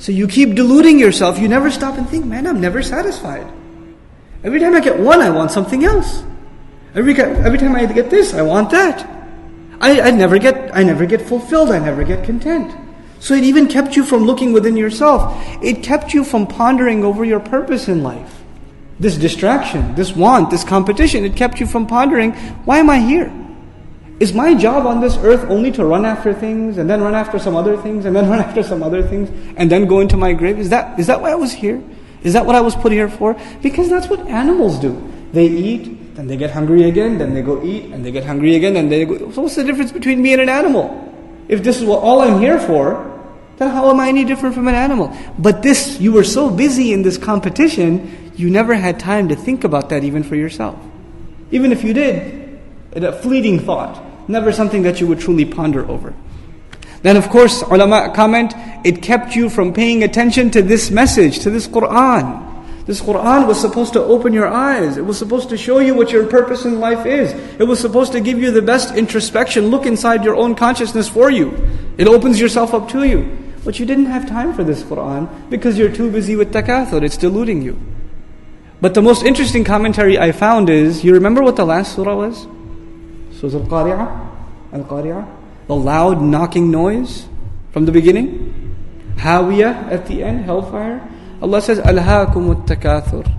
So you keep deluding yourself. You never stop and think, man, I'm never satisfied. Every time I get one, I want something else. Every time I get this, I want that. I never get fulfilled. I never get content. So it even kept you from looking within yourself. It kept you from pondering over your purpose in life. This distraction, this want, this competition, it kept you from pondering, why am I here? Is my job on this earth only to run after things, and then run after some other things, and then run after some other things, and then go into my grave? Is that why I was here? Is that what I was put here for? Because that's what animals do. They eat, then they get hungry again, then they go eat, and they get hungry again, and they go. So what's the difference between me and an animal? If this is what all I'm here for, then how am I any different from an animal? But you were so busy in this competition, you never had time to think about that even for yourself. Even if you did, it's a fleeting thought, never something that you would truly ponder over. Then of course, ulama comment, it kept you from paying attention to this message, to this Qur'an. This Qur'an was supposed to open your eyes. It was supposed to show you what your purpose in life is. It was supposed to give you the best introspection, look inside your own consciousness for you. It opens yourself up to you. But you didn't have time for this Qur'an because you're too busy with takathur. It's deluding you. But the most interesting commentary I found is, you remember what the last surah was? Surah Al-Qari'ah? Al-Qari'ah? The loud knocking noise from the beginning. Hawiyah at the end, hellfire. Allah says, Alhaakumut takathur.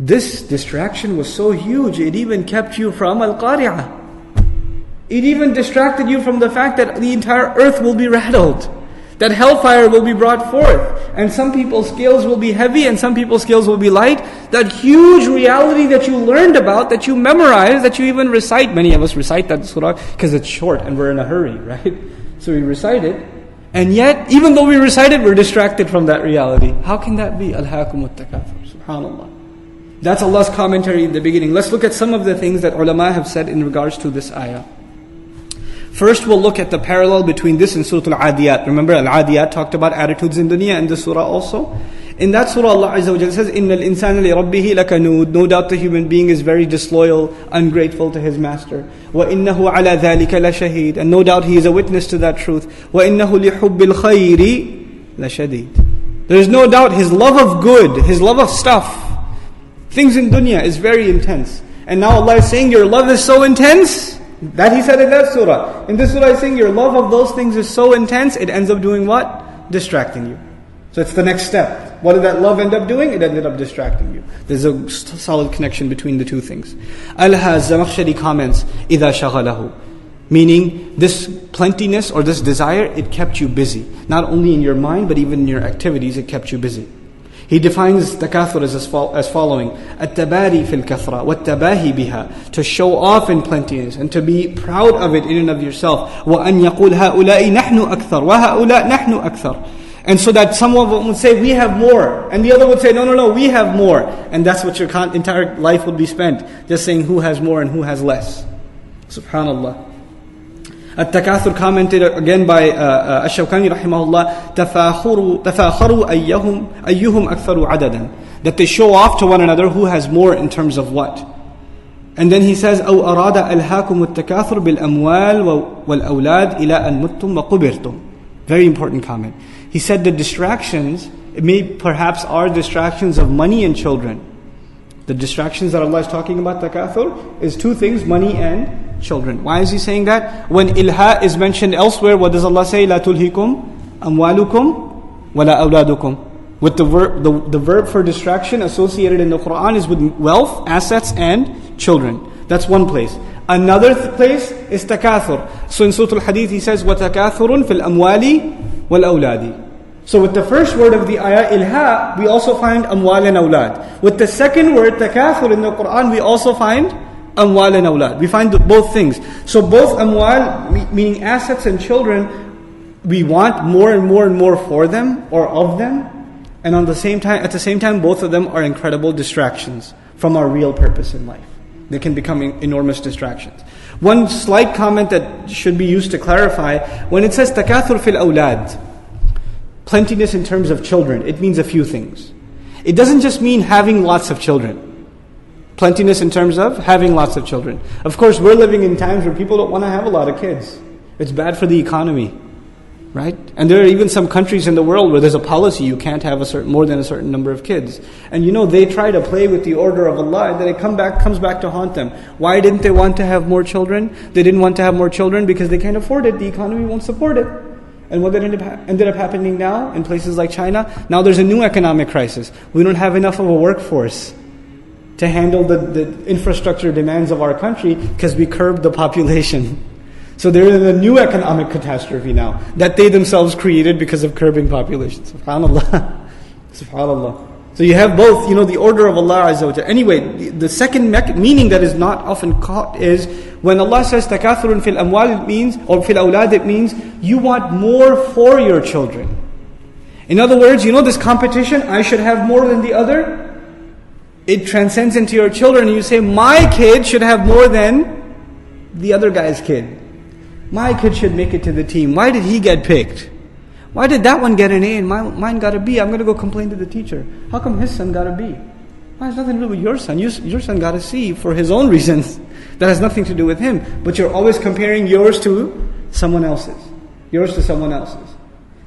This distraction was so huge, it even kept you from Al-Qari'ah. It even distracted you from the fact that the entire earth will be rattled. That hellfire will be brought forth. And some people's scales will be heavy and some people's scales will be light. That huge reality that you learned about, that you memorized, that you even recite. Many of us recite that surah because it's short and we're in a hurry, right? So we recite it. And yet, even though we recite it, we're distracted from that reality. How can that be? Alhaakumut takathur. SubhanAllah. That's Allah's commentary in the beginning. Let's look at some of the things that ulama have said in regards to this ayah. First, we'll look at the parallel between this and Surah Al-Adiyat. Remember, Al-Adiyat talked about attitudes in dunya, and this surah also. In that surah, Allah Azza wa Jalla says, إِنَّ الْإِنسَانَ لِرَبِّهِ لَكَنُودٌ. No doubt the human being is very disloyal, ungrateful to his master. وَإِنَّهُ عَلَى ذَلِكَ لَشَهِيدٌ. And no doubt he is a witness to that truth. وَإِنَّهُ لِحُبِّ الْخَيْرِ لَشَدِيدٌ. There is no doubt his love of good, his love of stuff, things in dunya is very intense. And now Allah is saying, your love is so intense. That He said in that surah. In this surah He's saying your love of those things is so intense, it ends up doing what? Distracting you. So it's the next step. What did that love end up doing? It ended up distracting you. There's a solid connection between the two things. Al-Zamakhshari comments, إِذَا شَغَلَهُ. Meaning, this plentiness or this desire, it kept you busy. Not only in your mind, but even in your activities, it kept you busy. He defines takathur as following: at-tabari fil kathra, wat-tabahi biha, to show off in plentiness and to be proud of it in and of yourself. Wa an yaqul haula'i nahnu akthar, wa haula nahnu akthar. And so that some of them would say, we have more, and the other would say, no, we have more. And that's what your entire life would be spent, just saying who has more and who has less. Subhanallah. At-Takathur commented again by Ash-Shawkani rahimahullah, تَفَاخَرُوا أَيُّهُمْ أَكْثَرُ عَدَدًا. That they show off to one another who has more in terms of what. And then he says, أَوْ أَرَادَ أَلْهَاكُمُ التَّكَاثُرُ بِالْأَمْوَالِ وَالْأَوْلَادِ إِلَىٰ أَن مُتُّمْ وَقُبِرْتُمْ. Very important comment. He said the distractions, it may perhaps are distractions of money and children. The distractions that Allah is talking about, takathur, is two things, money and children. Why is He saying that? When ilha is mentioned elsewhere, what does Allah say? لا تلهكم أموالكم ولا أولادكم. With the verb for distraction associated in the Quran is with wealth, assets and children. That's one place. Another place is takathur. So in Surah Al-Hadith He says, وَتَكَاثُرٌ فِي الْأَمْوَالِ وَالْأَوْلَادِ. So with the first word of the ayah, ilha, we also find amwal and awlad. With the second word, takathur, in the Quran, we also find amwal and awlad. We find both things. So both amwal, meaning assets and children, we want more and more and more for them or of them. And at the same time, both of them are incredible distractions from our real purpose in life. They can become enormous distractions. One slight comment that should be used to clarify, when it says takathur fil awlad, plentiness in terms of children, it means a few things. It doesn't just mean having lots of children. Plentiness in terms of having lots of children. Of course, we're living in times where people don't want to have a lot of kids. It's bad for the economy. Right? And there are even some countries in the world where there's a policy you can't have more than a certain number of kids. And they try to play with the order of Allah, and then it comes back to haunt them. Why didn't they want to have more children? They didn't want to have more children because they can't afford it. The economy won't support it. And what ended up happening now in places like China, now there's a new economic crisis. We don't have enough of a workforce to handle the infrastructure demands of our country because we curbed the population. So they're in a new economic catastrophe now that they themselves created because of curbing population. SubhanAllah. SubhanAllah. So you have both, the order of Allah Azza wa Jalla. Anyway, the second meaning that is not often caught is when Allah says takathurun fil amwal, it means, or fil awlad, it means you want more for your children. In other words, this competition, I should have more than the other. It transcends into your children, and you say, my kid should have more than the other guy's kid. My kid should make it to the team. Why did he get picked? Why did that one get an A and mine got a B? I'm going to go complain to the teacher. How come his son got a B? Well, it has nothing to do with your son. Your son got a C for his own reasons. That has nothing to do with him. But you're always comparing yours to someone else's. Yours to someone else's.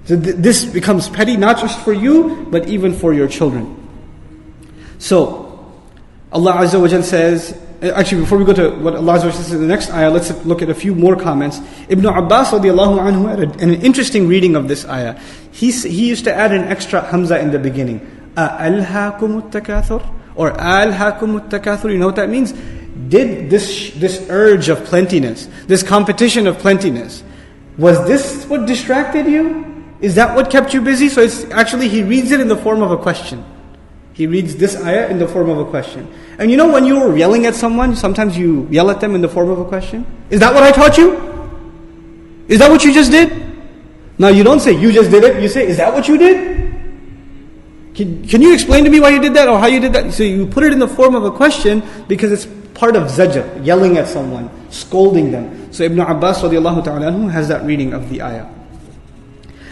So this becomes petty, not just for you, but even for your children. So, Allah Azza wa Jal says, actually, before we go to what Allah Azza wa Jalla says in the next ayah, let's look at a few more comments. Ibn Abbas radiallahu anhu had an interesting reading of this ayah. He used to add an extra hamza in the beginning. Alhaakumut takathur, or alhaakumut takathur. You know what that means? Did this urge of plentiness, this competition of plentiness, was this what distracted you? Is that what kept you busy? So it's actually, he reads it in the form of a question. He reads this ayah in the form of a question. And when you were yelling at someone, sometimes you yell at them in the form of a question. Is that what I taught you? Is that what you just did? Now you don't say, you just did it. You say, is that what you did? Can you explain to me why you did that or how you did that? So you put it in the form of a question because it's part of zajr, yelling at someone, scolding them. So Ibn Abbas radiallahu ta'ala anhu has that reading of the ayah.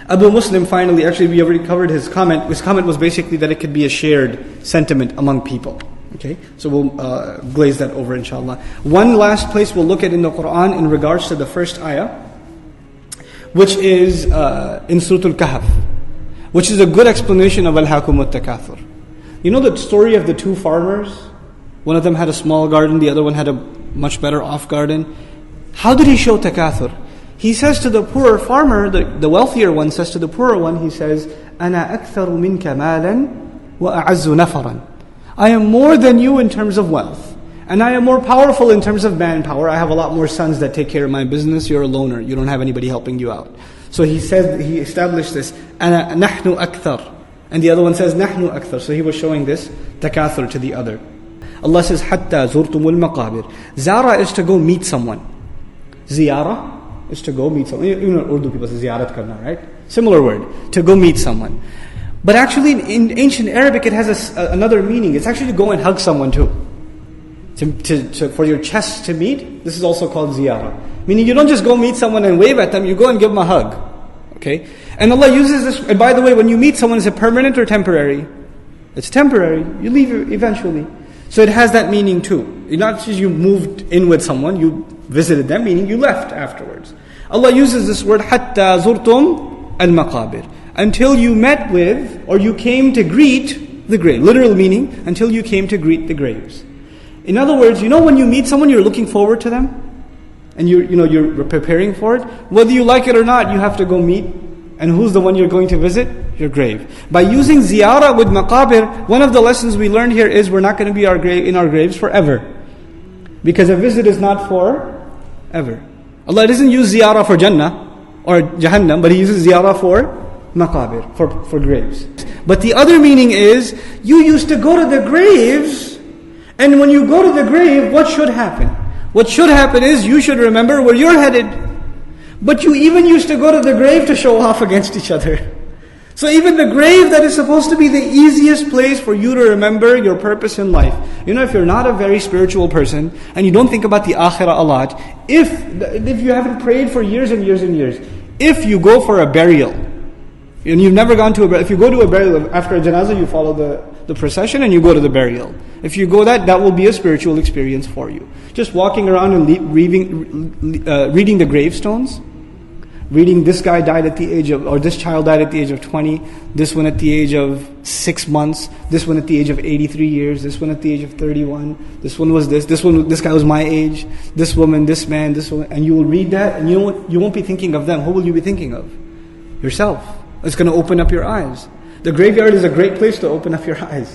Abu Muslim finally, actually we already covered his comment. His comment was basically that it could be a shared sentiment among people. Okay, so we'll glaze that over inshallah. One last place we'll look at in the Quran in regards to the first ayah, which is in Surah Al-Kahf, which is a good explanation of Al-Hakumut Takathur. You know the story of the two farmers? One of them had a small garden, the other one had a much better off garden. How did he show takathur? He says to the poorer farmer, the wealthier one says to the poorer one, he says, أَنَا أَكْثَرُ مِنْكَ مَالًا وَأَعَزُّ نَفَرًا. I am more than you in terms of wealth. And I am more powerful in terms of manpower. I have a lot more sons that take care of my business. You're a loner. You don't have anybody helping you out. So he said, he established this, أَنَا نَحْنُ أَكْثَرُ. And the other one says, نَحْنُ أَكْثَرُ. So he was showing this takathur to the other. Allah says, حَتَّى زُرْتُمُ الْمَقَابِرِ. Zara is to go meet someone. Ziyara is to go meet someone. You Urdu people say ziyarat karna, right? Similar word, to go meet someone. But actually in ancient Arabic it has another meaning. It's actually to go and hug someone too. For your chest to meet, this is also called ziyara. Meaning you don't just go meet someone and wave at them, you go and give them a hug. Okay? And Allah uses this, and by the way, when you meet someone, is it permanent or temporary? It's temporary. You leave eventually. So it has that meaning too. Not just you moved in with someone, you visited them, meaning you left afterwards. Allah uses this word, حَتَّى زُرْتُمْ الْمَقَابِرِ. Until you met with, or you came to greet the grave. Literal meaning, until you came to greet the graves. In other words, when you meet someone, you're looking forward to them, and you're preparing for it. Whether you like it or not, you have to go meet. And who's the one you're going to visit? Your grave. By using ziyarah with maqabir, one of the lessons we learned here is we're not going to be in our graves forever. Because a visit is not for ever. Allah doesn't use ziyarah for Jannah or Jahannam, but He uses ziyarah for maqabir, for graves. But the other meaning is, you used to go to the graves, and when you go to the grave, what should happen? What should happen is, you should remember where you're headed. But you even used to go to the grave to show off against each other. So even the grave that is supposed to be the easiest place for you to remember your purpose in life. If you're not a very spiritual person, and you don't think about the akhirah a lot, if you haven't prayed for years and years and years, if you go for a burial, and you've never gone to a burial, if you go to a burial, after a janazah you follow the procession and you go to the burial. If you go that will be a spiritual experience for you. Just walking around and reading the gravestones, reading this guy died at the age of, or this child died at the age of 20, this one at the age of 6 months, this one at the age of 83 years, this one at the age of 31, this one was this guy was my age, this woman, this man, this woman, and you will read that, and you know what? You won't be thinking of them. Who will you be thinking of? Yourself. It's going to open up your eyes. The graveyard is a great place to open up your eyes.